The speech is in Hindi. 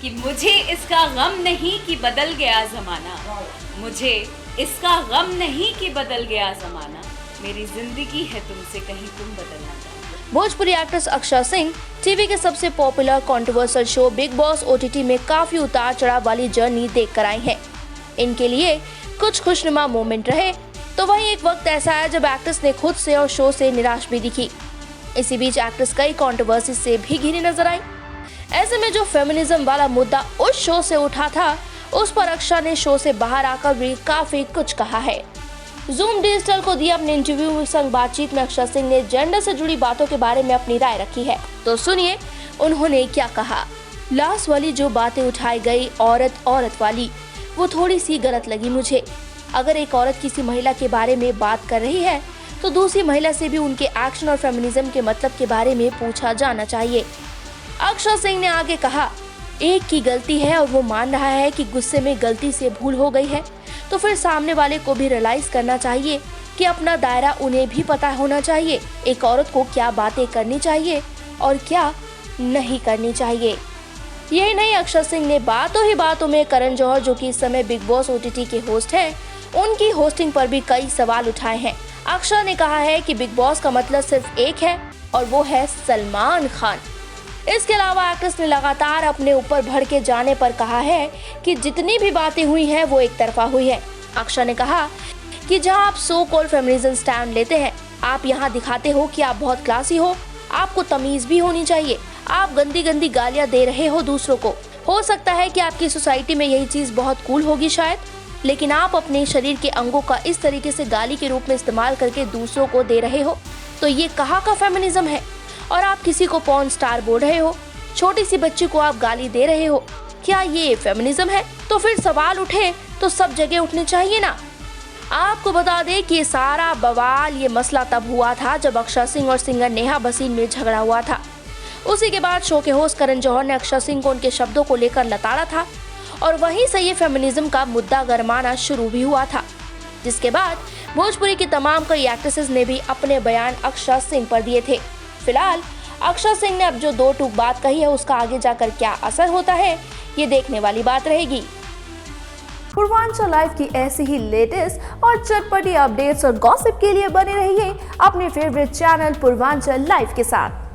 कि मुझे इसका गम नहीं कि बदल गया ज़माना, मुझे इसका गम नहीं कि बदल गया ज़माना, मेरी जिंदगी है तुमसे कहीं तुम बदलना चाहो। भोजपुरी एक्ट्रेस अक्षरा सिंह टीवी के सबसे popular controversial show big boss OTT में काफी उतार चढ़ाव वाली जर्नी देख कर आई हैं। इनके लिए कुछ खुशनुमा मोमेंट रहे तो वहीं एक वक्त ऐसा है जब एक्ट्रेस ने खुद से और शो से निराश भी दिखी। इसी बीच एक्ट्रेस कई कंट्रोवर्सी से भी घिरी नजर आई। ऐसे में जो फेमिनिज्म वाला मुद्दा उस शो से उठा था, उस पर अक्षरा ने शो से बाहर आकर भी काफी कुछ कहा है। जूम डिजिटल को दिए अपने इंटरव्यू संग बातचीत में अक्षरा सिंह ने जेंडर से जुड़ी बातों के बारे में अपनी राय रखी है। तो सुनिए उन्होंने क्या कहा। लास्ट वाली जो बातें उठाई गई औरत वाली, वो थोड़ी सी गलत लगी मुझे। अगर एक औरत किसी महिला के बारे में बात कर रही है तो दूसरी महिला से भी उनके एक्शन और फेमिनिज्म के मतलब के बारे में पूछा जाना चाहिए। अक्षरा सिंह ने आगे कहा, एक की गलती है और वो मान रहा है कि गुस्से में गलती से भूल हो गई है, तो फिर सामने वाले को भी रियलाइज करना चाहिए कि अपना दायरा उन्हें भी पता होना चाहिए। एक औरत को क्या बातें करनी चाहिए और क्या नहीं करनी चाहिए। यही नहीं, अक्षरा सिंह ने बातों ही बातों में करण जौहर, जो कि इस समय बिग बॉस ओटीटी के होस्ट हैं, उनकी होस्टिंग पर भी कई सवाल उठाए हैं। अक्षरा ने कहा है कि बिग बॉस का मतलब सिर्फ एक है और वो है सलमान खान। इसके अलावा एक्ट्रेस ने लगातार अपने ऊपर भड़के जाने पर कहा है कि जितनी भी बातें हुई हैं वो एक तरफा हुई है। अक्षरा ने कहा कि जहां आप सो कॉल्ड फेमिनिज्म स्टैंड लेते हैं, आप यहां दिखाते हो कि आप बहुत क्लासी हो, आपको तमीज भी होनी चाहिए। आप गंदी गंदी गालियां दे रहे हो दूसरों को। हो सकता है कि आपकी सोसाइटी में यही चीज बहुत कूल होगी शायद, लेकिन आप अपने शरीर के अंगों का इस तरीके से गाली के रूप में इस्तेमाल करके दूसरों को दे रहे हो, तो ये कहाँ का फेमिनिज्म है। और आप किसी को पॉर्न स्टार बोल रहे हो, छोटी सी बच्ची को आप गाली दे रहे हो, क्या ये फेमिनिज्म है। तो फिर सवाल उठे तो सब जगह उठने चाहिए ना। आपको बता दें कि ये सारा बवाल, ये मसला तब हुआ था जब अक्षरा सिंह और सिंगर नेहा भसीन में झगड़ा हुआ था। उसी के बाद शो के होस्ट करण जौहर ने अक्षरा सिंह को उनके शब्दों को लेकर लताड़ा था और वहीं से ये फेमिनिज्म का मुद्दा गरमाना शुरू भी हुआ था, जिसके बाद भोजपुरी की तमाम कई एक्ट्रेसेस ने भी अपने बयान अक्षरा सिंह पर दिए थे। फिलहाल अक्षरा सिंह ने अब जो दो टूक बात कही है, उसका आगे जाकर क्या असर होता है, ये देखने वाली बात रहेगी। पूर्वांचल लाइव की ऐसी ही लेटेस्ट और चटपटी अपडेट्स और गॉसिप के लिए बने रहिए अपने फेवरेट चैनल पूर्वांचल लाइव के साथ।